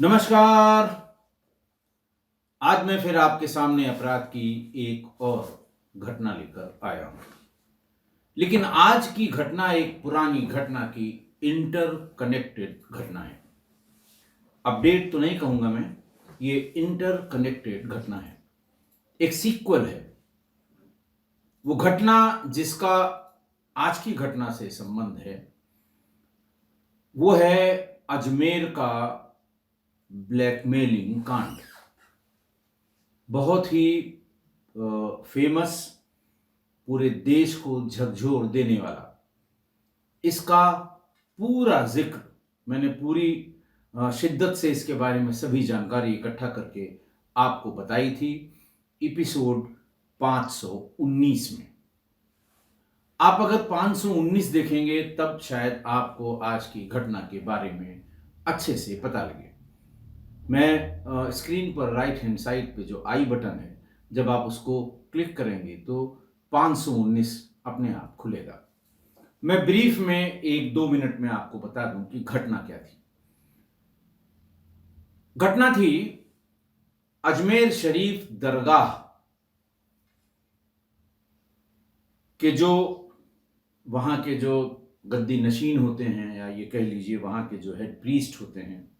नमस्कार। आज मैं फिर आपके सामने अपराध की एक और घटना लेकर आया हूं। लेकिन आज की घटना एक पुरानी घटना की इंटरकनेक्टेड घटना है। अपडेट तो नहीं कहूंगा मैं, ये इंटरकनेक्टेड घटना है, एक सीक्वल है। वो घटना जिसका आज की घटना से संबंध है वो है अजमेर का ब्लैकमेलिंग कांड। बहुत ही फेमस, पूरे देश को झकझोर देने वाला। इसका पूरा जिक्र मैंने पूरी शिद्दत से इसके बारे में सभी जानकारी इकट्ठा करके आपको बताई थी एपिसोड 519 में। आप अगर 519 देखेंगे तब शायद आपको आज की घटना के बारे में अच्छे से पता लगे। मैं स्क्रीन पर राइट हैंड साइड पे जो आई बटन है, जब आप उसको क्लिक करेंगे तो 519 अपने आप खुलेगा। मैं ब्रीफ में 1-2 मिनट में आपको बता दूं कि घटना क्या थी। घटना थी अजमेर शरीफ दरगाह के जो वहां के जो गद्दी नशीन होते हैं, या ये कह लीजिए वहां के जो हेड प्रीस्ट होते हैं,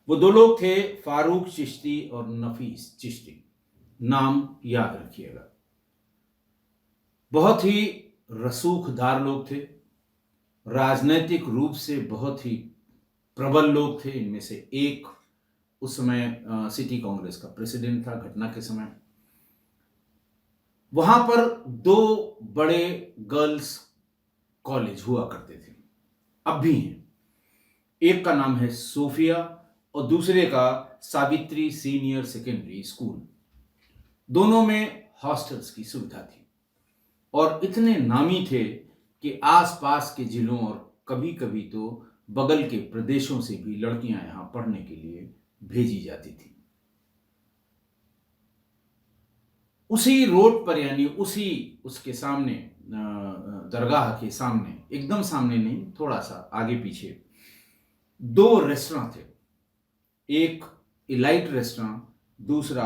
वो दो लोग थे, फारूक चिश्ती और नफीस चिश्ती। नाम याद रखिएगा। बहुत ही रसूखदार लोग थे, राजनैतिक रूप से बहुत ही प्रबल लोग थे। इनमें से एक उस समय सिटी कांग्रेस का प्रेसिडेंट था घटना के समय। वहां पर 2 बड़े गर्ल्स कॉलेज हुआ करते थे, अब भी हैं। एक का नाम है सोफिया और दूसरे का सावित्री सीनियर सेकेंडरी स्कूल। दोनों में हॉस्टल्स की सुविधा थी और इतने नामी थे कि आसपास के जिलों और कभी कभी तो बगल के प्रदेशों से भी लड़कियां यहां पढ़ने के लिए भेजी जाती थी। उसी रोड पर, यानी उसके सामने, दरगाह के सामने, एकदम सामने नहीं, थोड़ा सा आगे पीछे 2 रेस्टोरेंट थे। एक इलाइट रेस्टोरेंट, दूसरा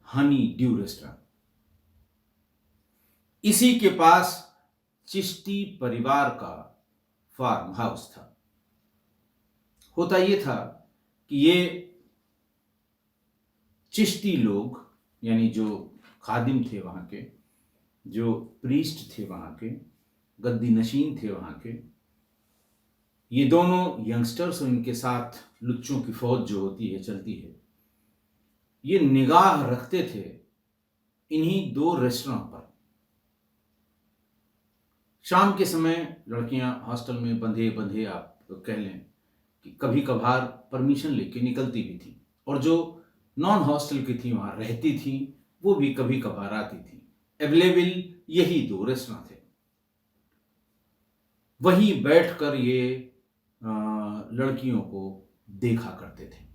हनी ड्यू रेस्टोरेंट। इसी के पास चिश्ती परिवार का फार्म हाउस था। होता यह था कि ये चिश्ती लोग, यानी जो खादिम थे वहां के, जो प्रीस्ट थे वहां के, गद्दी नशीन थे वहां के, ये दोनों यंगस्टर्स और इनके साथ लुच्चों की फौज जो होती है, चलती है, ये निगाह रखते थे इन्हीं 2 रेस्टोरेंट पर। शाम के समय लड़कियां हॉस्टल में बंधे बंधे, आप कह लें कि कभी कभार परमिशन लेके निकलती भी थी, और जो नॉन हॉस्टल की थी वहां रहती थी, वो भी कभी कभार आती थी। अवेलेबल यही 2 रेस्टोरेंट थे। वहीं बैठकर ये लड़कियों को देखा करते थे।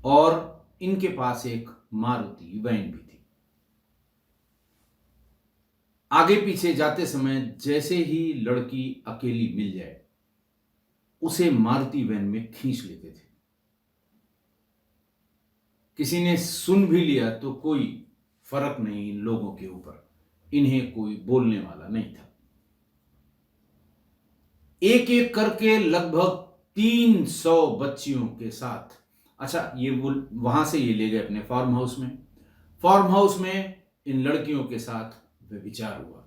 और इनके पास एक मारुति वैन भी थी। आगे पीछे जाते समय जैसे ही लड़की अकेली मिल जाए, उसे मारुति वैन में खींच लेते थे। किसी ने सुन भी लिया तो कोई फर्क नहीं इन लोगों के ऊपर, इन्हें कोई बोलने वाला नहीं था। एक एक करके लगभग 300 बच्चियों के साथ, अच्छा, ये वो वहां से ये ले गए अपने फार्म हाउस में। फार्म हाउस में इन लड़कियों के साथ व्यभिचार हुआ।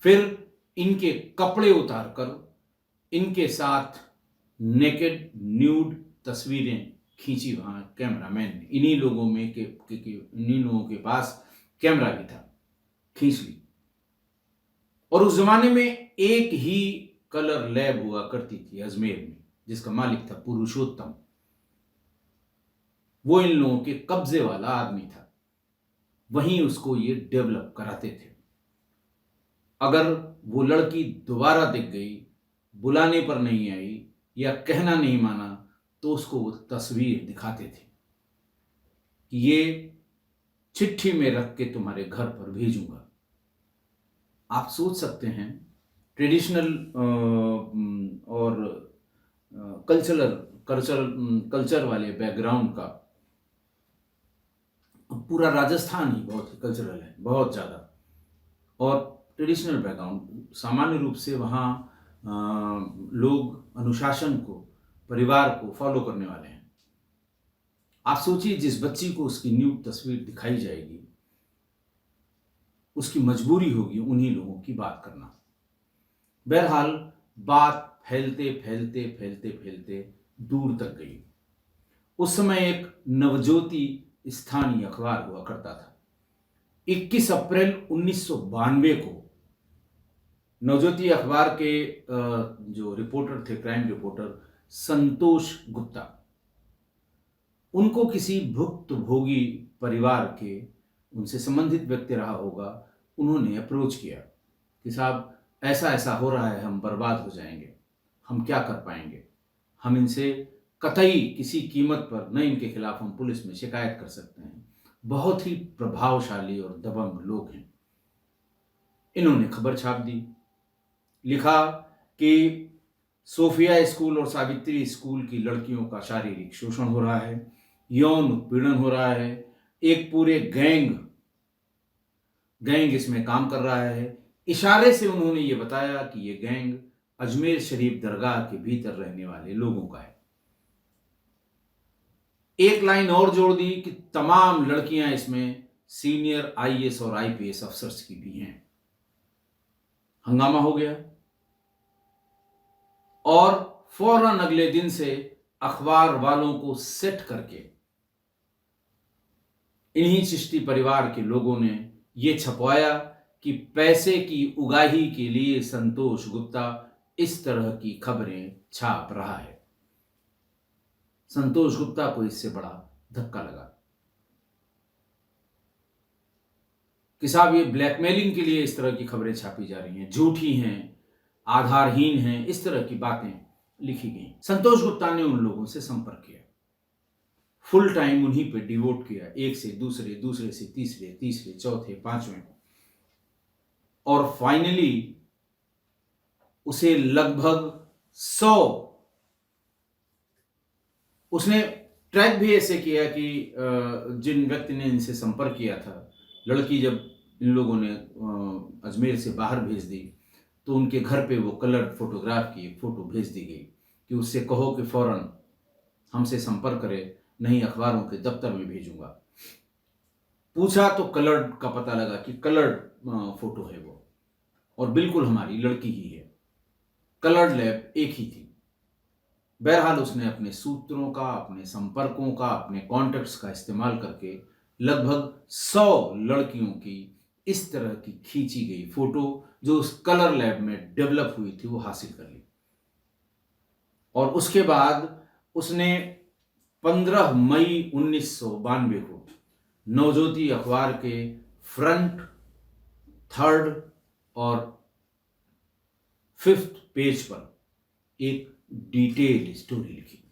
फिर इनके कपड़े उतारकर इनके साथ नेकेड न्यूड तस्वीरें खींची वहां कैमरामैन ने। इन्हीं लोगों में इन्हीं लोगों के पास कैमरा भी था, खींच ली। और उस जमाने में एक ही कलर लैब हुआ करती थी अजमेर में, जिसका मालिक था पुरुषोत्तम। वो इन लोगों के कब्जे वाला आदमी था, वहीं उसको ये डेवलप कराते थे। अगर वो लड़की दोबारा दिख गई, बुलाने पर नहीं आई या कहना नहीं माना, तो उसको वो तस्वीर दिखाते थे कि ये चिट्ठी में रख के तुम्हारे घर पर भेजूंगा। आप सोच सकते हैं, ट्रेडिशनल और कल्चरल कल्चर वाले बैकग्राउंड का। पूरा राजस्थान ही बहुत ही कल्चरल है, बहुत ज़्यादा। और ट्रेडिशनल बैकग्राउंड, सामान्य रूप से वहाँ लोग अनुशासन को, परिवार को फॉलो करने वाले हैं। आप सोचिए, जिस बच्ची को उसकी न्यूड तस्वीर दिखाई जाएगी, उसकी मजबूरी होगी उन्हीं लोगों की बात करना। बहरहाल, बात फैलते फैलते फैलते फैलते दूर तक गई। उस समय एक नवज्योति स्थानीय अखबार हुआ करता था। 21 अप्रैल 1992 को नवज्योति अखबार के जो रिपोर्टर थे, क्राइम रिपोर्टर संतोष गुप्ता, उनको किसी भुक्तभोगी परिवार के, उनसे संबंधित व्यक्ति रहा होगा, उन्होंने अप्रोच किया कि साहब ऐसा ऐसा हो रहा है, हम बर्बाद हो जाएंगे, हम क्या कर पाएंगे, हम इनसे कतई किसी कीमत पर न इनके खिलाफ हम पुलिस में शिकायत कर सकते हैं। बहुत ही प्रभावशाली और दबंग लोग हैं। इन्होंने खबर छाप दी, लिखा कि सोफिया स्कूल और सावित्री स्कूल की लड़कियों का शारीरिक शोषण हो रहा है, यौन उत्पीड़न हो रहा है, एक पूरे गैंग इसमें काम कर रहा है। इशारे से उन्होंने ये बताया कि ये गैंग अजमेर शरीफ दरगाह के भीतर रहने वाले लोगों का है। एक लाइन और जोड़ दी कि तमाम लड़कियां इसमें सीनियर आईएएस और आईपीएस अफसर्स की भी हैं। हंगामा हो गया और फौरन अगले दिन से अखबार वालों को सेट करके इन्हीं चिश्ती परिवार के लोगों ने ये छपवाया कि पैसे की उगाही के लिए संतोष गुप्ता इस तरह की खबरें छाप रहा है। संतोष गुप्ता को इससे बड़ा धक्का लगा कि साहब ये ब्लैकमेलिंग के लिए इस तरह की खबरें छापी जा रही हैं, झूठी हैं, आधारहीन हैं, इस तरह की बातें लिखी गई। संतोष गुप्ता ने उन लोगों से संपर्क किया, फुल टाइम उन्हीं पे डिवोट किया, एक से दूसरे, दूसरे से तीसरे, तीसरे चौथे पांचवें, और फाइनली उसे लगभग 100, उसने ट्रैक भी ऐसे किया कि जिन व्यक्ति ने इनसे संपर्क किया था, लड़की जब इन लोगों ने अजमेर से बाहर भेज दी तो उनके घर पे वो कलर्ड फोटोग्राफ की एक फ़ोटो भेज दी गई कि उससे कहो कि फ़ौरन हमसे संपर्क करे, नहीं अखबारों के दफ्तर में भेजूंगा। पूछा तो कलर्ड का पता लगा कि कलर्ड फ़ोटो है वो, और बिल्कुल हमारी लड़की ही है। कलर्ड लैब एक ही थी। बहरहाल उसने अपने सूत्रों का, अपने संपर्कों का, अपने कॉन्टैक्ट्स का इस्तेमाल करके लगभग 100 लड़कियों की इस तरह की खींची गई फोटो जो उस कलर लैब में डेवलप हुई थी वो हासिल कर ली। और उसके बाद उसने 15 मई 1992 को नवज्योति अखबार के फ्रंट, थर्ड और फिफ्थ पेज पर एक डिटेल स्टोरी लिखी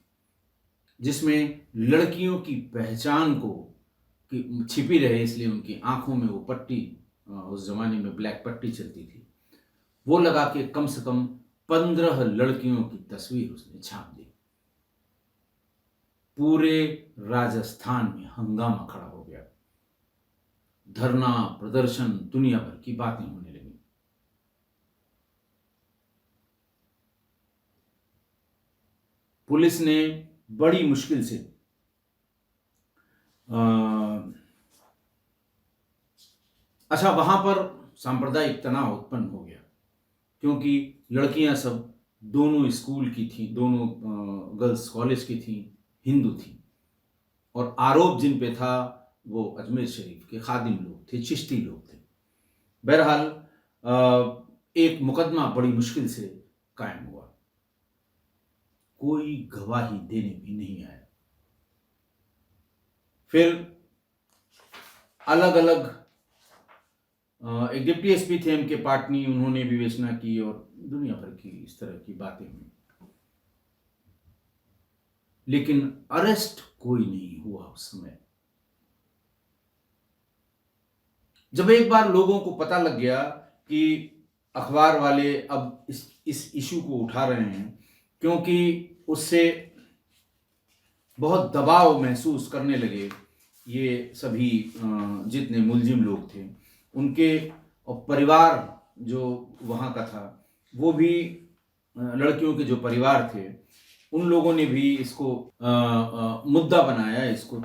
जिसमें लड़कियों की पहचान को छिपी रहे, इसलिए उनकी आंखों में वो पट्टी, उस जमाने में ब्लैक पट्टी चलती थी, वो लगा के कम से कम 15 लड़कियों की तस्वीर उसने छाप दी। पूरे राजस्थान में हंगामा खड़ा हो गया, धरना, प्रदर्शन, दुनिया भर की बातें होने लगी। पुलिस ने बड़ी मुश्किल से अच्छा, वहां पर सांप्रदायिक तनाव उत्पन्न हो गया क्योंकि लड़कियां सब दोनों स्कूल की थी, दोनों गर्ल्स कॉलेज की थी, हिंदू थी, और आरोप जिन पे था वो अजमेर शरीफ के खादिम लोग थे, चिश्ती लोग थे। बहरहाल एक मुकदमा बड़ी मुश्किल से कायम हुआ, कोई गवाही देने भी नहीं आया। फिर अलग अलग एक डिप्टी एसपी थे एम के पाटनी, उन्होंने विवेचना की और दुनिया भर की इस तरह की बातें हुई, लेकिन अरेस्ट कोई नहीं हुआ उस समय। जब एक बार लोगों को पता लग गया कि अखबार वाले अब इस इशू को उठा रहे हैं, क्योंकि उससे बहुत दबाव महसूस करने लगे ये सभी जितने मुलजिम लोग थे। उनके परिवार जो वहाँ का था, वो भी लड़कियों के जो परिवार थे, उन लोगों ने भी इसको मुद्दा बनाया, इसको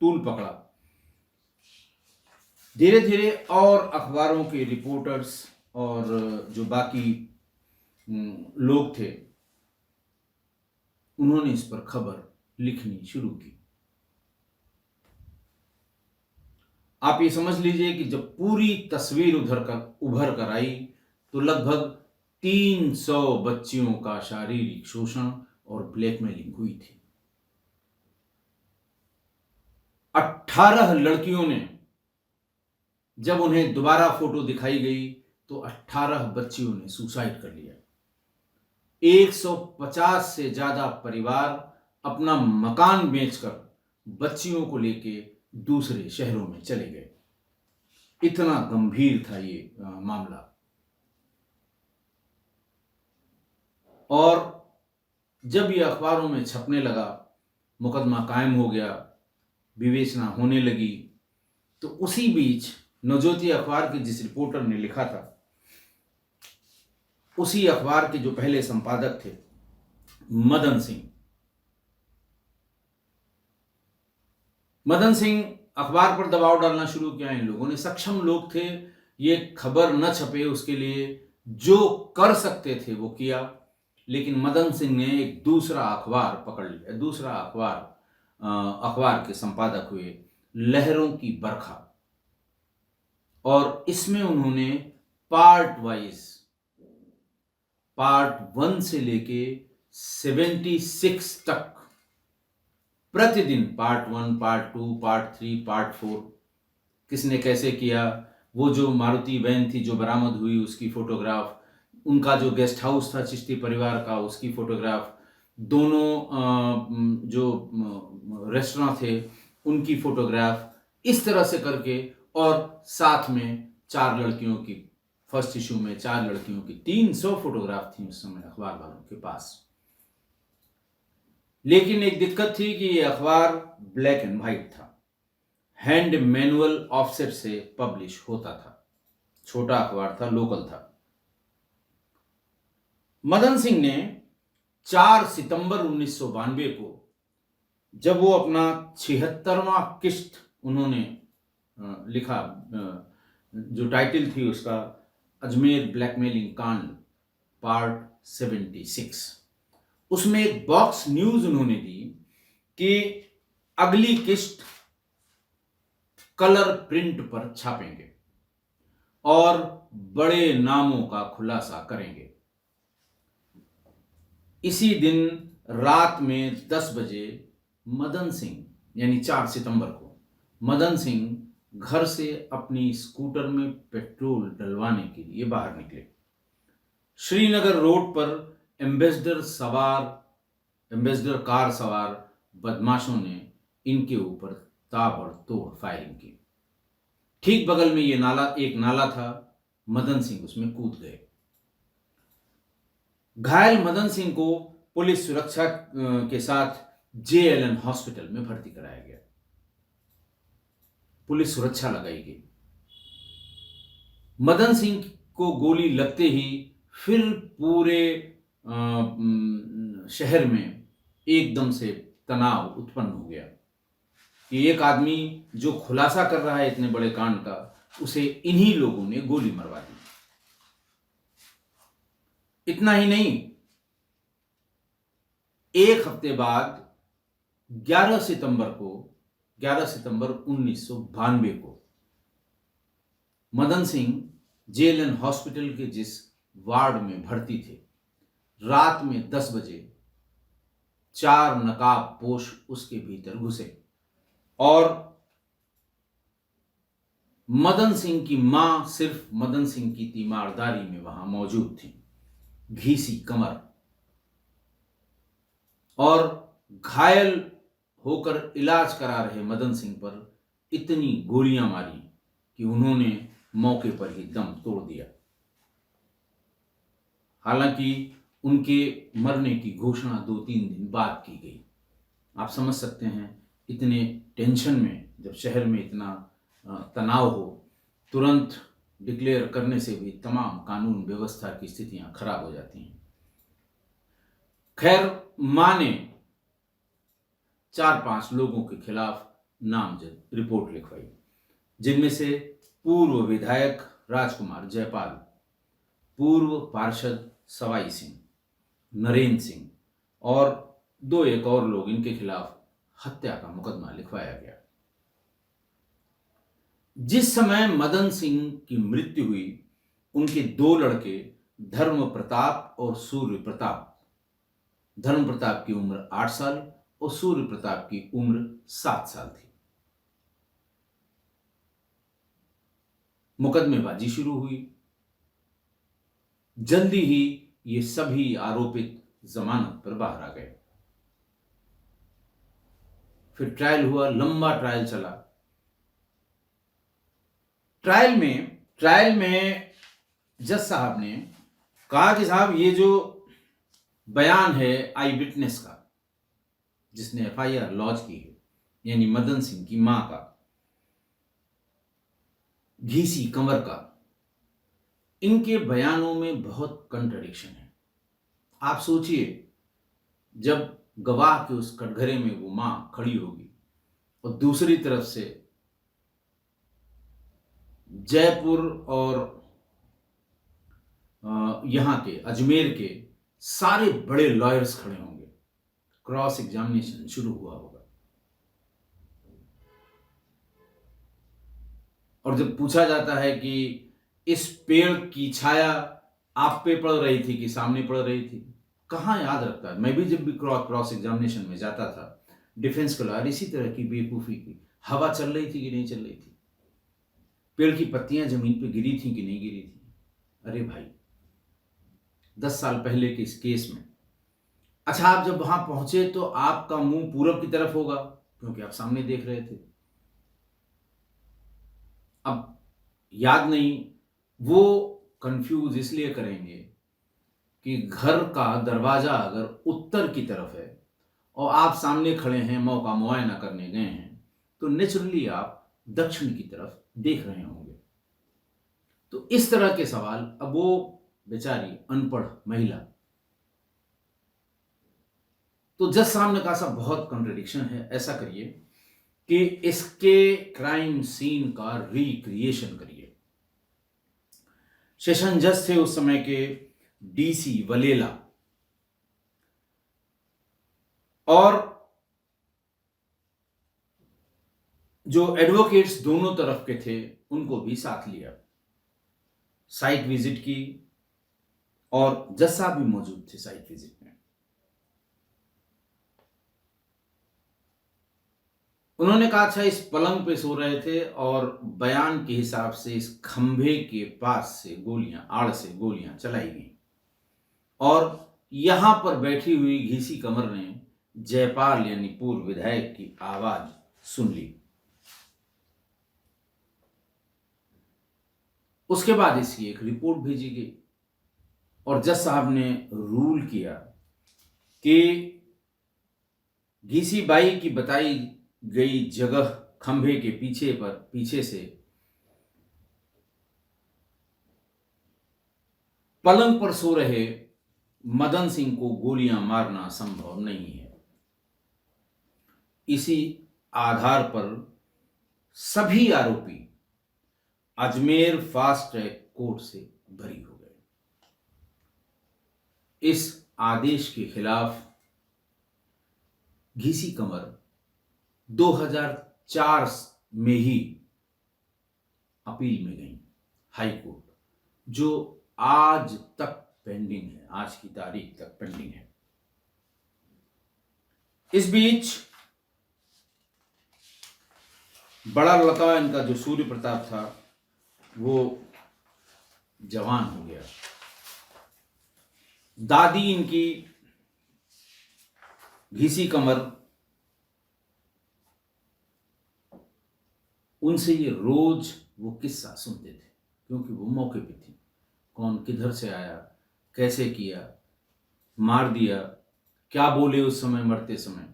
टूल पकड़ा। धीरे धीरे और अखबारों के रिपोर्टर्स और जो बाकी लोग थे, उन्होंने इस पर खबर लिखनी शुरू की। आप ये समझ लीजिए कि जब पूरी तस्वीर उभर कर आई तो लगभग 300 बच्चियों का शारीरिक शोषण और ब्लैकमेलिंग हुई थी। 18 लड़कियों ने, जब उन्हें दोबारा फोटो दिखाई गई तो 18 बच्चियों ने सुसाइड कर लिया। 150 से ज्यादा परिवार अपना मकान बेचकर बच्चियों को लेके दूसरे शहरों में चले गए। इतना गंभीर था ये मामला। और जब ये अखबारों में छपने लगा, मुकदमा कायम हो गया, विवेचना होने लगी, तो उसी बीच नवज्योति अखबार के जिस रिपोर्टर ने लिखा था, उसी अखबार के जो पहले संपादक थे मदन सिंह अखबार पर दबाव डालना शुरू किया। इन लोगों ने, सक्षम लोग थे, ये खबर न छपे उसके लिए जो कर सकते थे वो किया। लेकिन मदन सिंह ने एक दूसरा अखबार पकड़ लिया। दूसरा अखबार के संपादक हुए, लहरों की बरखा। और इसमें उन्होंने पार्ट वाइज, पार्ट 1 से लेके 76 तक प्रतिदिन पार्ट 1, पार्ट 2, पार्ट 3, पार्ट 4 किसने कैसे किया, वो जो मारुति वैन थी जो बरामद हुई उसकी फोटोग्राफ, उनका जो गेस्ट हाउस था चिश्ती परिवार का उसकी फोटोग्राफ, दोनों जो रेस्टोरेंट थे उनकी फोटोग्राफ, इस तरह से करके। और साथ में 4 लड़कियों की, फर्स्ट इशू में 4 लड़कियों की 300 फोटोग्राफ थी उस समय अखबार वालों के पास। लेकिन एक दिक्कत थी कि ये अखबार ब्लैक एंड व्हाइट था, हैंड मैनुअल ऑफसेट से पब्लिश होता था, छोटा अखबार था, लोकल था। मदन सिंह ने 4 सितंबर 1992 को, जब वो अपना 76वां किस्त उन्होंने लिखा, जो टाइटल थी उसका अजमेर ब्लैकमेलिंग कांड पार्ट 76, उसमें एक बॉक्स न्यूज उन्होंने दी कि अगली किस्त कलर प्रिंट पर छापेंगे और बड़े नामों का खुलासा करेंगे। इसी दिन रात में 10 बजे मदन सिंह, यानी 4 सितंबर को, मदन सिंह घर से अपनी स्कूटर में पेट्रोल डलवाने के लिए बाहर निकले। श्रीनगर रोड पर एम्बेसडर कार सवार बदमाशों ने इनके ऊपर ताबड़तोड़ फायरिंग की। ठीक बगल में एक नाला था, मदन सिंह उसमें कूद गए। घायल मदन सिंह को पुलिस सुरक्षा के साथ JLN हॉस्पिटल में भर्ती कराया गया। पुलिस सुरक्षा लगाई गई। मदन सिंह को गोली लगते ही फिर पूरे शहर में एकदम से तनाव उत्पन्न हो गया कि एक आदमी जो खुलासा कर रहा है इतने बड़े कांड का, उसे इन्हीं लोगों ने गोली मरवा दी। इतना ही नहीं, एक हफ्ते बाद 11 सितंबर 1992 को मदन सिंह JLN हॉस्पिटल के जिस वार्ड में भर्ती थे, रात में 10 बजे 4 नकाबपोश उसके भीतर घुसे और मदन सिंह की मां सिर्फ मदन सिंह की तीमारदारी में वहां मौजूद थी। घीसी कमर और घायल होकर इलाज करा रहे मदन सिंह पर इतनी गोलियां मारी कि उन्होंने मौके पर ही दम तोड़ दिया। हालांकि उनके मरने की घोषणा 2-3 दिन बाद की गई। आप समझ सकते हैं, इतने टेंशन में जब शहर में इतना तनाव हो, तुरंत डिक्लेयर करने से भी तमाम कानून व्यवस्था की स्थितियां खराब हो जाती हैं। खैर, मां ने 4-5 लोगों के खिलाफ नामजद रिपोर्ट लिखवाई, जिनमें से पूर्व विधायक राजकुमार जयपाल, पूर्व पार्षद सवाई सिंह, नरेंद्र सिंह और 2 एक और लोग, इनके खिलाफ हत्या का मुकदमा लिखवाया गया। जिस समय मदन सिंह की मृत्यु हुई, उनके 2 लड़के धर्म प्रताप और सूर्य प्रताप, धर्म प्रताप की उम्र 8 साल और सूर्य प्रताप की उम्र 7 साल थी। मुकदमेबाजी शुरू हुई। जल्दी ही ये सभी आरोपित जमानत पर बाहर आ गए। फिर ट्रायल हुआ, लंबा ट्रायल चला। ट्रायल में जज साहब ने कहा कि साहब, ये जो बयान है आई विटनेस का, जिसने एफआईआर लॉन्च की है, यानी मदन सिंह की मां का, घीसी कंवर का, इनके बयानों में बहुत कंट्रडिक्शन है। आप सोचिए, जब गवाह के उस कटघरे में वो मां खड़ी होगी और दूसरी तरफ से जयपुर और यहां के अजमेर के सारे बड़े लॉयर्स खड़े होंगे, क्रॉस एग्जामिनेशन शुरू हुआ होगा। और जब पूछा जाता है कि इस पेड़ की छाया आप पे पड़ रही थी कि सामने पड़ रही थी, कहां याद रखता है। मैं भी जब भी क्रॉस एग्जामिनेशन में जाता था, डिफेंस के लॉयर इसी तरह की बेवकूफी की, हवा चल रही थी कि नहीं चल रही थी, पेड़ की पत्तियां जमीन पे गिरी थी कि नहीं गिरी थी। अरे भाई, 10 साल पहले के इस केस में, अच्छा, आप जब वहां पहुंचे तो आपका मुंह पूरब की तरफ होगा, क्योंकि आप सामने देख रहे थे। अब याद नहीं, वो कंफ्यूज इसलिए करेंगे कि घर का दरवाजा अगर उत्तर की तरफ है और आप सामने खड़े हैं, मौका मुआयना करने गए हैं, तो नेचुरली आप दक्षिण की तरफ देख रहे होंगे। तो इस तरह के सवाल, अब वो बेचारी अनपढ़ महिला, तो जज साहब ने कहा साहब बहुत कंट्रडिक्शन है, ऐसा करिए कि इसके क्राइम सीन का रिक्रिएशन करिए। सेशन जज थे उस समय के डीसी वलेला, और जो एडवोकेट्स दोनों तरफ के थे उनको भी साथ लिया, साइट विजिट की, और जज साहब भी मौजूद थे साइट विजिट में। उन्होंने कहा अच्छा, इस पलंग पे सो रहे थे और बयान के हिसाब से इस खंभे के पास से गोलियां, आड़ से गोलियां चलाई गई, और यहां पर बैठी हुई घीसी कंवर ने जयपाल यानी पूर्व विधायक की आवाज सुन ली। उसके बाद इसकी एक रिपोर्ट भेजी गई और जज साहब ने रूल किया कि घीसी बाई की बताई गई जगह खंभे के पीछे से पलंग पर सो रहे मदन सिंह को गोलियां मारना संभव नहीं है। इसी आधार पर सभी आरोपी अजमेर फास्ट ट्रैक कोर्ट से बरी हो गए। इस आदेश के खिलाफ घीसी कंवर 2004 में ही अपील में गई हाई कोर्ट, जो आज तक पेंडिंग है, आज की तारीख तक पेंडिंग है। इस बीच बड़ा लड़का इनका जो सूर्य प्रताप था, वो जवान हो गया। दादी इनकी घीसी कंवर, उनसे ये रोज वो किस्सा सुनते थे, क्योंकि वो मौके पे थी, कौन किधर से आया, कैसे किया, मार दिया। क्या बोले उस समय मरते समय?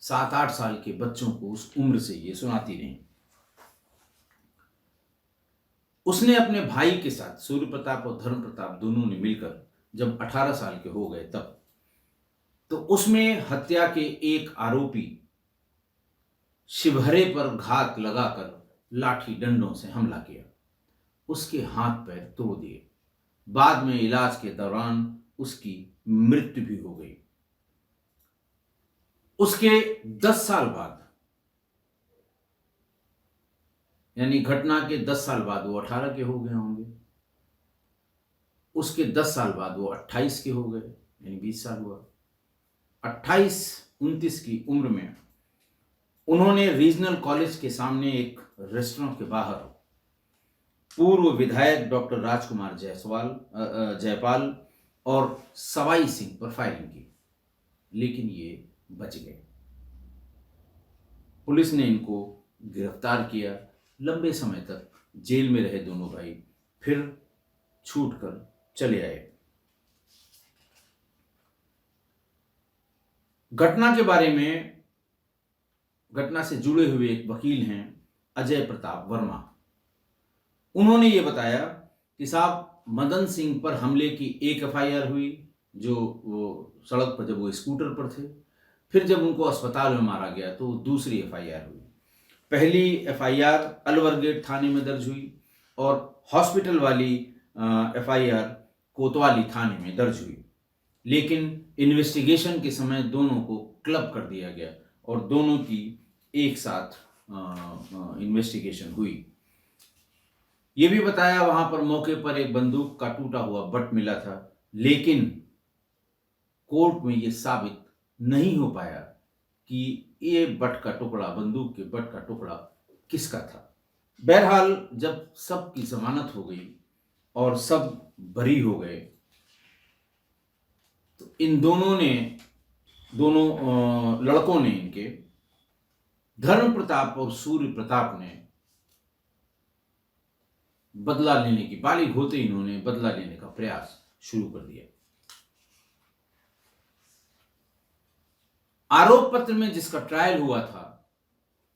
7-8 साल के बच्चों को उस उम्र से ये सुनाती रही। उसने अपने भाई के साथ, सूर्य प्रताप और धर्म प्रताप दोनों ने मिलकर जब 18 साल के हो गए तब, तो उसमें हत्या के एक आरोपी शिवहरे पर घात लगाकर लाठी डंडों से हमला किया। उसके हाथ पैर तोड़ दिए। बाद में इलाज के दौरान उसकी मृत्यु भी हो गई। उसके 10 साल बाद, यानी घटना के 10 साल बाद वो 18 के हो गए होंगे, उसके 10 साल बाद वो 28 के हो गए, यानी 20 साल हुआ। 28-29 की उम्र में उन्होंने रीजनल कॉलेज के सामने एक रेस्टोरेंट के बाहर पूर्व विधायक डॉक्टर राजकुमार जयपाल और सवाई सिंह पर फायरिंग की, लेकिन ये बच गए। पुलिस ने इनको गिरफ्तार किया। लंबे समय तक जेल में रहे दोनों भाई, फिर छूटकर चले आए। घटना के बारे में, घटना से जुड़े हुए एक वकील हैं अजय प्रताप वर्मा। उन्होंने ये बताया कि साहब, मदन सिंह पर हमले की एक एफआईआर हुई, जो वो सड़क पर जब वो स्कूटर पर थे। फिर जब उनको अस्पताल में मारा गया तो दूसरी एफआईआर हुई। पहली एफआईआर अलवर गेट थाने में दर्ज हुई और हॉस्पिटल वाली एफआईआर कोतवाली थाने में दर्ज हुई। लेकिन इन्वेस्टिगेशन के समय दोनों को क्लब कर दिया गया और दोनों की एक साथ इन्वेस्टिगेशन हुई। ये भी बताया वहां पर मौके पर एक बंदूक का टूटा हुआ बट मिला था, लेकिन कोर्ट में ये साबित नहीं हो पाया कि ये बट का टुकड़ा, बंदूक के बट का टुकड़ा किसका था। बहरहाल जब सब की जमानत हो गई और सब बरी हो गए, तो इन दोनों लड़कों ने, इनके धर्म प्रताप और सूर्य प्रताप ने बदला लेने की, बालिग होते इन्होंने बदला लेने का प्रयास शुरू कर दिया। आरोप पत्र में जिसका ट्रायल हुआ था,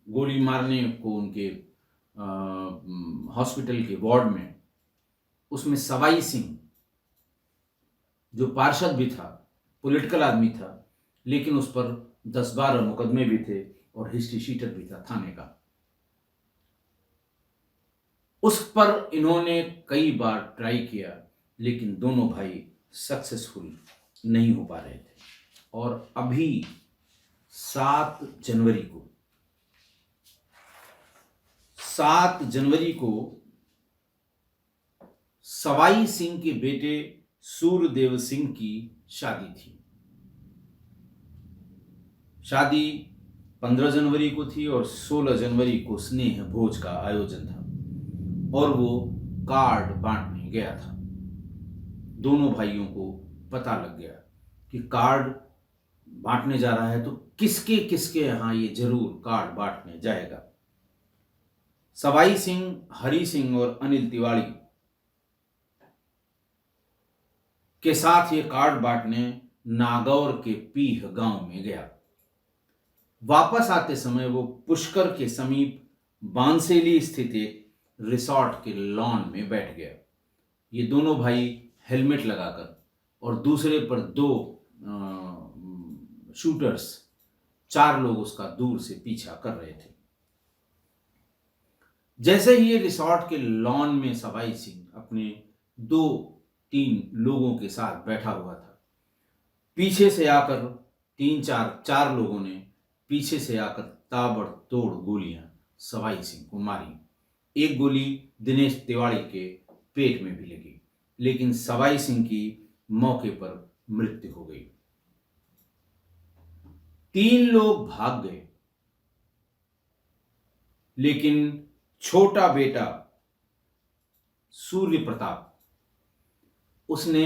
गोली मारने को उनके हॉस्पिटल के वार्ड में, उसमें सवाई सिंह, जो पार्षद भी था, पॉलिटिकल आदमी था, लेकिन उस पर 10-12 मुकदमे भी थे और हिस्ट्री शीटर भी था थाने का। उस पर इन्होंने कई बार ट्राई किया, लेकिन दोनों भाई सक्सेसफुल नहीं हो पा रहे थे। और अभी 7 जनवरी को सवाई सिंह के बेटे सूर्यदेव सिंह की शादी थी। शादी 15 जनवरी को थी और 16 जनवरी को स्नेह भोज का आयोजन था और वो कार्ड बांटने गया था। दोनों भाइयों को पता लग गया कि कार्ड बांटने जा रहा है, तो किसके किसके यहां ये जरूर कार्ड बांटने जाएगा। सवाई सिंह, हरि सिंह और अनिल तिवारी के साथ ये कार्ड बांटने नागौर के पीह गांव में गया। वापस आते समय वो पुष्कर के समीप बांसेली स्थित एक रिसोर्ट के लॉन में बैठ गया। ये दोनों भाई हेलमेट लगाकर और दूसरे पर 2 शूटर्स, 4 लोग उसका दूर से पीछा कर रहे थे। जैसे ही ये रिसोर्ट के लॉन में सवाई सिंह अपने 2-3 लोगों के साथ बैठा हुआ था, पीछे से आकर 4 लोगों ने पीछे से आकर ताबड़तोड़ गोलियां सवाई सिंह को मारी। एक गोली दिनेश तिवारी के पेट में भी लगी, लेकिन सवाई सिंह की मौके पर मृत्यु हो गई। 3 लोग भाग गए, लेकिन छोटा बेटा सूर्य प्रताप, उसने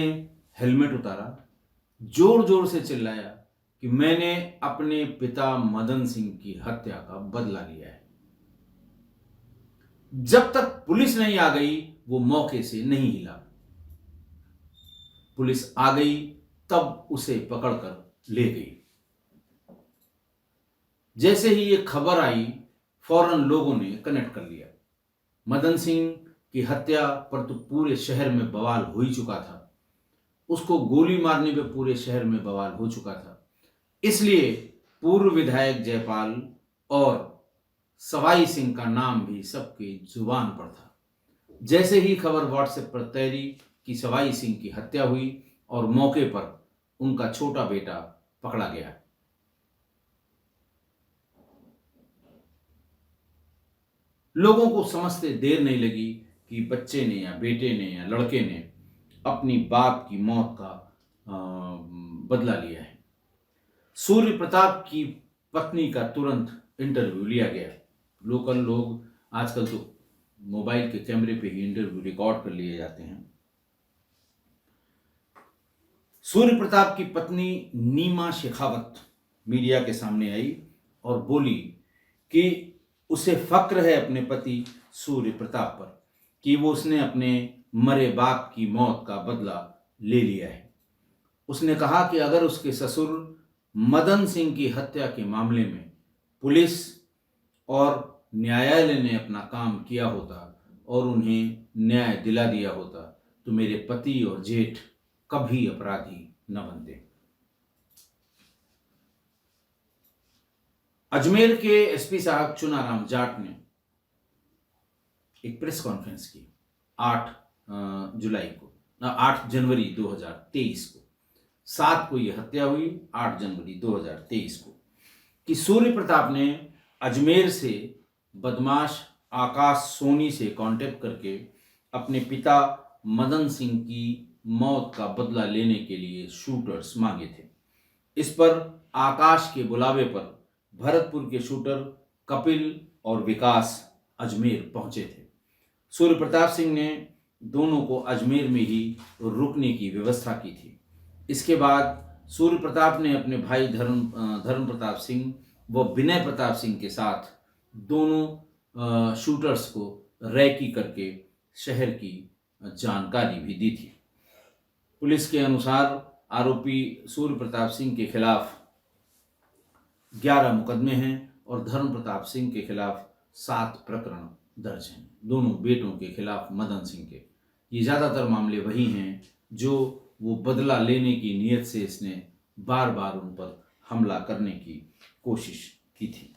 हेलमेट उतारा, जोर जोर से चिल्लाया कि मैंने अपने पिता मदन सिंह की हत्या का बदला लिया है। जब तक पुलिस नहीं आ गई वो मौके से नहीं हिला। पुलिस आ गई, तब उसे पकड़कर ले गई। जैसे ही ये खबर आई, फौरन लोगों ने कनेक्ट कर लिया। मदन सिंह की हत्या पर तो पूरे शहर में बवाल हो ही चुका था, उसको गोली मारने पे पूरे शहर में बवाल हो चुका था। इसलिए पूर्व विधायक जयपाल और सवाई सिंह का नाम भी सबकी जुबान पर था। जैसे ही खबर व्हाट्सएप पर तैरी कि सवाई सिंह की हत्या हुई और मौके पर उनका छोटा बेटा पकड़ा गया। लोगों को समझते देर नहीं लगी कि बच्चे ने या बेटे ने या लड़के ने अपनी बाप की मौत का बदला लिया है। सूर्य प्रताप की पत्नी का तुरंत इंटरव्यू लिया गया। लोकल लोग आजकल तो मोबाइल के कैमरे पे ही इंटरव्यू रिकॉर्ड कर लिए जाते हैं। सूर्य प्रताप की पत्नी नीमा शेखावत मीडिया के सामने आई और बोली कि उसे फक्र है अपने पति सूर्य प्रताप पर कि वो उसने अपने मरे बाप की मौत का बदला ले लिया है। उसने कहा कि अगर उसके ससुर मदन सिंह की हत्या के मामले में पुलिस और न्यायालय ने अपना काम किया होता और उन्हें न्याय दिला दिया होता तो मेरे पति और जेठ कभी अपराधी न बनते। अजमेर के एसपी साहब चुनाराम जाट ने एक प्रेस कॉन्फ्रेंस की 8 जनवरी 2023 को। 7 को यह हत्या हुई, 8 जनवरी 2023 को, कि सूर्य प्रताप ने अजमेर से बदमाश आकाश सोनी से कांटेक्ट करके अपने पिता मदन सिंह की मौत का बदला लेने के लिए शूटर्स मांगे थे। इस पर आकाश के बुलावे पर भरतपुर के शूटर कपिल और विकास अजमेर पहुंचे थे। सूर्य प्रताप सिंह ने दोनों को अजमेर में ही रुकने की व्यवस्था की थी। इसके बाद सूर्य प्रताप ने अपने भाई धर्म प्रताप सिंह व विनय प्रताप सिंह के साथ दोनों शूटर्स को रैकी करके शहर की जानकारी भी दी थी। पुलिस के अनुसार आरोपी सूर्य प्रताप सिंह के खिलाफ 11 मुकदमे हैं और धर्म प्रताप सिंह के खिलाफ 7 प्रकरण दर्ज हैं, दोनों बेटों के खिलाफ मदन सिंह के। ये ज़्यादातर मामले वही हैं जो वो बदला लेने की नीयत से इसने बार बार उन पर हमला करने की कोशिश की थी।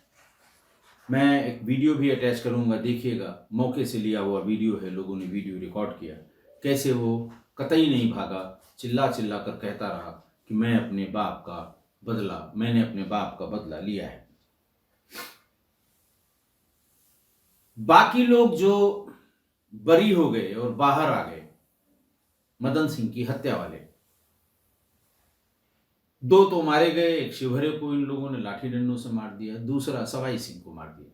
मैं एक वीडियो भी अटैच करूंगा, देखिएगा। मौके से लिया हुआ वीडियो है, लोगों ने वीडियो रिकॉर्ड किया कैसे वो कतई नहीं भागा, चिल्ला चिल्ला कर कहता रहा कि मैंने अपने बाप का बदला लिया है। बाकी लोग जो बरी हो गए और बाहर आ गए, मदन सिंह की हत्या वाले 2 तो मारे गए। एक शिवहरे को इन लोगों ने लाठी डंडों से मार दिया, दूसरा सवाई सिंह को मार दिया।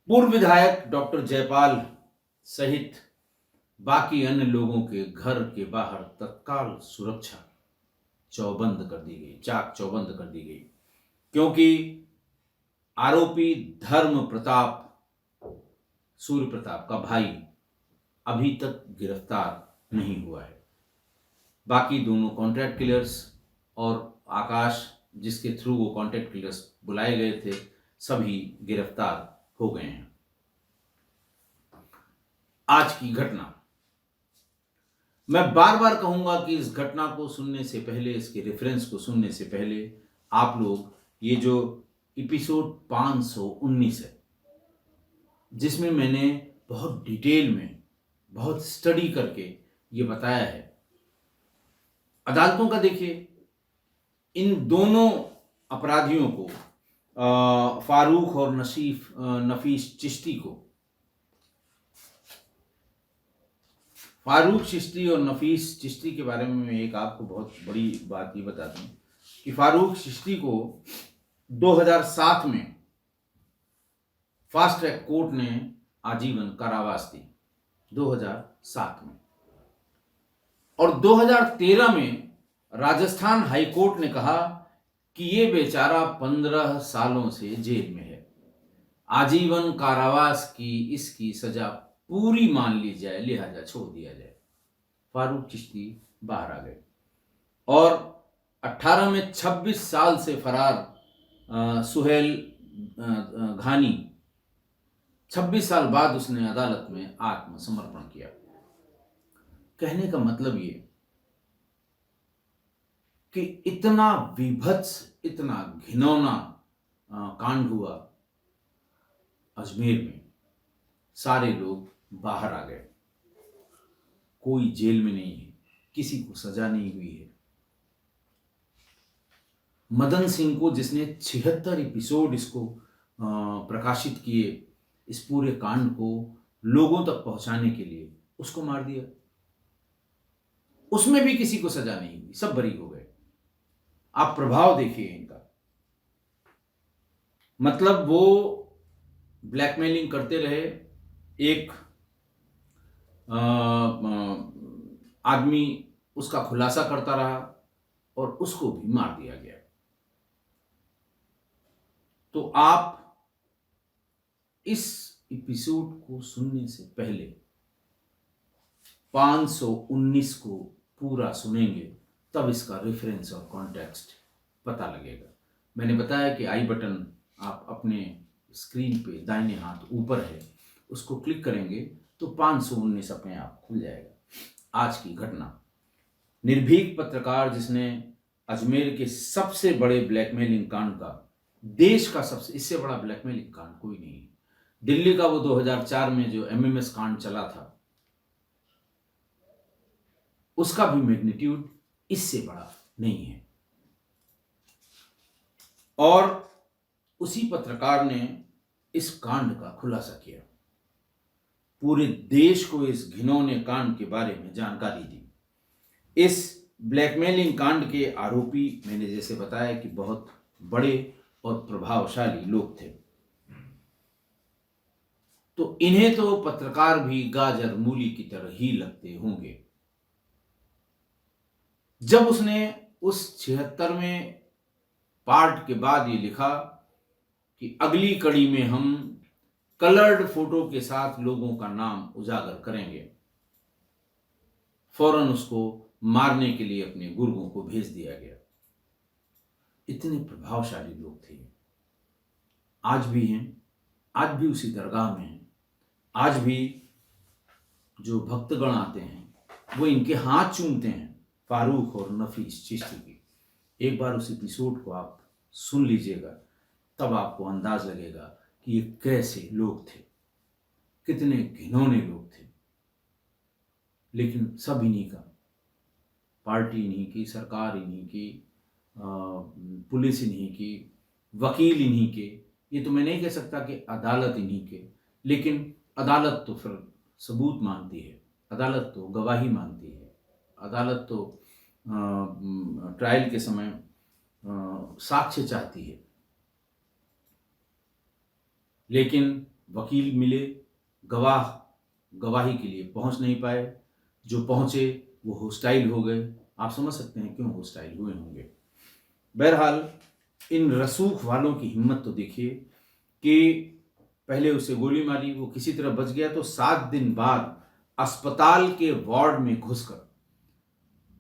पूर्व विधायक डॉक्टर जयपाल सहित बाकी अन्य लोगों के घर के बाहर तत्काल सुरक्षा चौबंद कर दी गई, चाक चौबंद कर दी गई, क्योंकि आरोपी धर्म प्रताप, सूर्य प्रताप का भाई, अभी तक गिरफ्तार नहीं हुआ है। बाकी दोनों कॉन्ट्रैक्ट किलर्स और आकाश, जिसके थ्रू वो कॉन्ट्रैक्ट किलर्स बुलाए गए थे, सभी गिरफ्तार हो गए हैं। आज की घटना, मैं बार बार कहूंगा कि इस घटना को सुनने से पहले, इसके रेफरेंस को सुनने से पहले आप लोग ये जो एपिसोड 519 है, जिसमें मैंने बहुत डिटेल में, बहुत स्टडी करके ये बताया है, अदालतों का देखिए। इन दोनों अपराधियों को, फारूक और नफीस चिश्ती को, फारूक चिश्ती और नफीस चिश्ती के बारे में मैं एक आपको बहुत बड़ी बात ये बता दूं कि फारूक चिश्ती को 2007 में फास्ट ट्रैक कोर्ट ने आजीवन कारावास दी, 2007 में। और 2013 में राजस्थान हाई कोर्ट ने कहा कि ये बेचारा 15 सालों से जेल में है, आजीवन कारावास की इसकी सजा पूरी मान ली जाए, लिहाजा छोड़ दिया जाए। फारूक चिश्ती बाहर आ गए और 18 में 26 साल से फरार सुहेल घानी 26 साल बाद उसने अदालत में आत्मसमर्पण किया। कहने का मतलब ये कि इतना विभत्स, इतना घिनौना कांड हुआ अजमेर में, सारे लोग बाहर आ गए, कोई जेल में नहीं है, किसी को सजा नहीं हुई है। मदन सिंह को, जिसने 76 एपिसोड इसको प्रकाशित किए, इस पूरे कांड को लोगों तक पहुंचाने के लिए, उसको मार दिया। उसमें भी किसी को सजा नहीं हुई, सब बरी हो गए। आप प्रभाव देखिए इनका। मतलब वो ब्लैकमेलिंग करते रहे, एक आदमी उसका खुलासा करता रहा और उसको भी मार दिया गया। तो आप इस एपिसोड को सुनने से पहले 519 को पूरा सुनेंगे, तब इसका रेफरेंस और कॉन्टेक्स्ट पता लगेगा। मैंने बताया कि आई बटन आप अपने स्क्रीन पे दाहिने हाथ ऊपर है, उसको क्लिक करेंगे तो 519 अपने आप खुल जाएगा। आज की घटना, निर्भीक पत्रकार जिसने अजमेर के सबसे बड़े ब्लैकमेलिंग कांड का, देश का सबसे, इससे बड़ा ब्लैकमेलिंग कांड कोई नहीं है। दिल्ली का वो 2004 में जो एमएमएस कांड चला था, उसका भी मैग्नीट्यूड इससे बड़ा नहीं है। और उसी पत्रकार ने इस कांड का खुलासा किया, पूरे देश को इस घिनौने कांड के बारे में जानकारी दी। इस ब्लैकमेलिंग कांड के आरोपी, मैंने जैसे बताया कि बहुत बड़े और प्रभावशाली लोग थे, तो इन्हें तो पत्रकार भी गाजर मूली की तरह ही लगते होंगे। जब उसने उस 76वें पार्ट के बाद ये लिखा कि अगली कड़ी में हम कलर्ड फोटो के साथ लोगों का नाम उजागर करेंगे, फौरन उसको मारने के लिए अपने गुर्गों को भेज दिया गया। इतने प्रभावशाली लोग थे, आज भी हैं, आज भी उसी दरगाह में हैं। आज भी जो भक्तगण आते हैं वो इनके हाथ चूमते हैं, फारूक और नफीस चिश्ती की। एक बार उस एपिसोड को आप सुन लीजिएगा, तब आपको अंदाज लगेगा कि ये कैसे लोग थे, कितने घिनौने लोग थे। लेकिन सब इन्हीं का, पार्टी इन्हीं की, सरकार इन्हीं की, पुलिस इन्हीं की, वकील इन्हीं के। ये तो मैं नहीं कह सकता कि अदालत इन्हीं के, लेकिन अदालत तो फिर सबूत मांगती है, अदालत तो गवाही मांगती है, अदालत तो ट्रायल के समय साक्ष्य चाहती है। लेकिन वकील मिले, गवाह गवाही के लिए पहुंच नहीं पाए, जो पहुंचे वो होस्टाइल हो गए। आप समझ सकते हैं क्यों होस्टाइल हुए होंगे। बहरहाल इन रसूख वालों की हिम्मत तो देखिए कि पहले उसे गोली मारी, वो किसी तरह बच गया, तो 7 दिन बाद अस्पताल के वार्ड में घुसकर,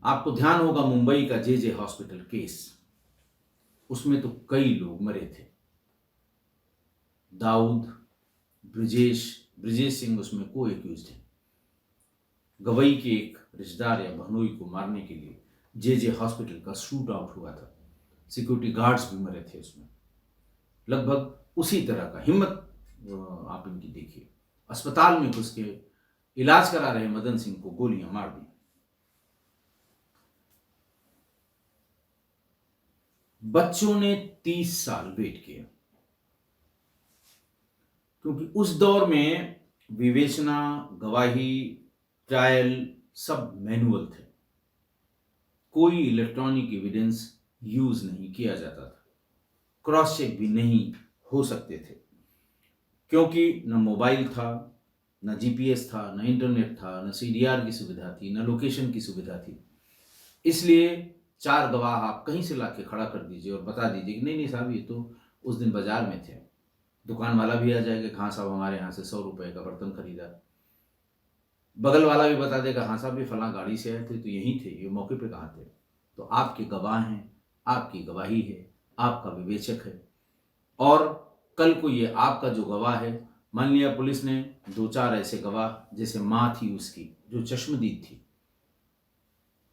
आपको ध्यान होगा मुंबई का जे हॉस्पिटल केस, उसमें तो कई लोग मरे थे। दाऊद, ब्रिजेश सिंह उसमें को एक्यूज्ड है। गवई के एक रिश्तेदार या बहनोई को मारने के लिए जे हॉस्पिटल का शूट आउट हुआ था, सिक्योरिटी गार्ड्स भी मरे थे उसमें। लगभग उसी तरह का हिम्मत आप इनकी देखिए, अस्पताल में घुस के इलाज करा रहे मदन सिंह को गोलियां मार दी। बच्चों ने 30 साल वेट किया, क्योंकि उस दौर में विवेचना, गवाही, ट्रायल सब मैनुअल थे, कोई इलेक्ट्रॉनिक एविडेंस यूज नहीं किया जाता था, क्रॉस चेक भी नहीं हो सकते थे, क्योंकि न मोबाइल था, न जीपीएस था, न इंटरनेट था, न सीडीआर की सुविधा थी, न लोकेशन की सुविधा थी। इसलिए 4 गवाह आप कहीं से लाके खड़ा कर दीजिए और बता दीजिए कि नहीं नहीं साहब ये तो उस दिन बाजार में थे। दुकान वाला भी आ जाएगा, कहाँ साहब हमारे यहाँ से 100 रुपए का बर्तन खरीदा। बगल वाला भी बता देगा, हाँ साहब ये फलां गाड़ी से आए थे तो यहीं थे, ये मौके पे कहाँ थे। तो आपके गवाह हैं, आपकी गवाही है, आपका विवेचक है। और कल को ये आपका जो गवाह है, मान लिया पुलिस ने 2-4 ऐसे गवाह, जैसे माँ थी उसकी जो चश्मदीद थी,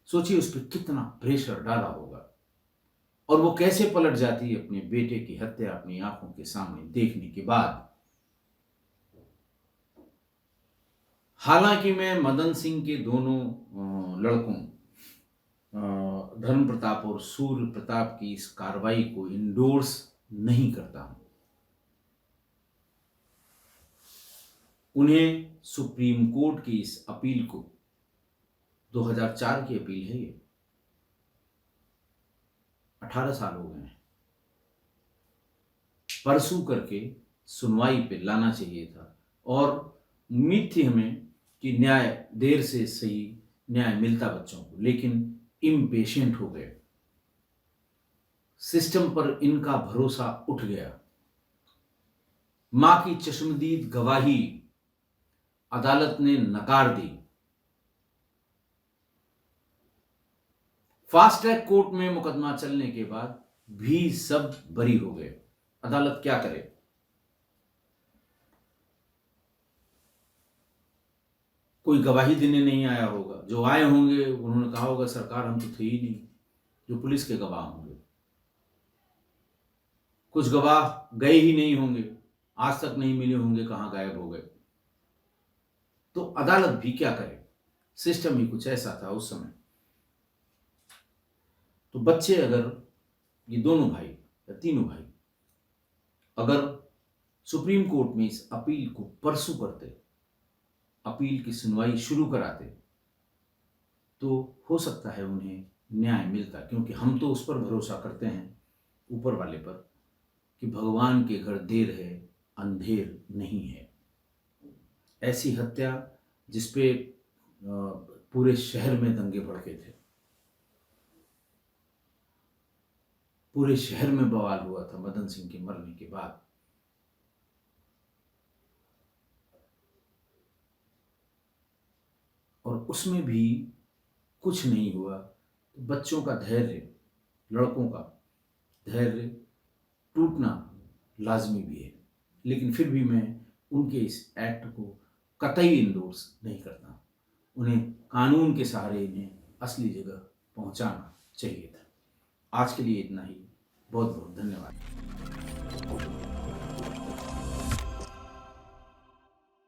सोचिए उस पर कितना प्रेशर डाला होगा और वो कैसे पलट जाती है अपने बेटे की हत्या अपनी आंखों के सामने देखने के बाद। हालांकि मैं मदन सिंह के दोनों लड़कों धर्म प्रताप और सूर्य प्रताप की इस कार्रवाई को इंडोर्स नहीं करता हूं। उन्हें सुप्रीम कोर्ट की इस अपील को, 2004 की अपील है ये, 18 साल हो गए हैं, परसू करके सुनवाई पे लाना चाहिए था। और उम्मीद थी हमें कि न्याय देर से सही न्याय मिलता बच्चों को, लेकिन इम्पेशेंट हो गए, सिस्टम पर इनका भरोसा उठ गया। मां की चश्मदीद गवाही अदालत ने नकार दी। फास्ट ट्रैक कोर्ट में मुकदमा चलने के बाद भी सब बरी हो गए। अदालत क्या करे? कोई गवाही देने नहीं आया होगा, जो आए होंगे उन्होंने कहा होगा सरकार हम तो थे ही नहीं, जो पुलिस के गवाह होंगे। कुछ गवाह गए ही नहीं होंगे, आज तक नहीं मिले होंगे, कहां गायब हो गए। तो अदालत भी क्या करे? सिस्टम ही कुछ ऐसा था उस समय। तो बच्चे, अगर ये दोनों भाई या तीनों भाई अगर सुप्रीम कोर्ट में इस अपील को परसू करते, अपील की सुनवाई शुरू कराते, तो हो सकता है उन्हें न्याय मिलता। क्योंकि हम तो उस पर भरोसा करते हैं, ऊपर वाले पर, कि भगवान के घर देर है अंधेर नहीं है। ऐसी हत्या जिसपे पूरे शहर में दंगे भड़के थे, पूरे शहर में बवाल हुआ था मदन सिंह के मरने के बाद। और उसमें भी कुछ नहीं हुआ। तो बच्चों का धैर्य, लड़कों का धैर्य टूटना लाजमी भी है। लेकिन फिर भी मैं उनके इस एक्ट को कतई इंडोर्स नहीं करता। उन्हें कानून के सहारे इन्हें असली जगह पहुंचाना चाहिए था। आज के लिए इतना ही। बहुत बहुत धन्यवाद।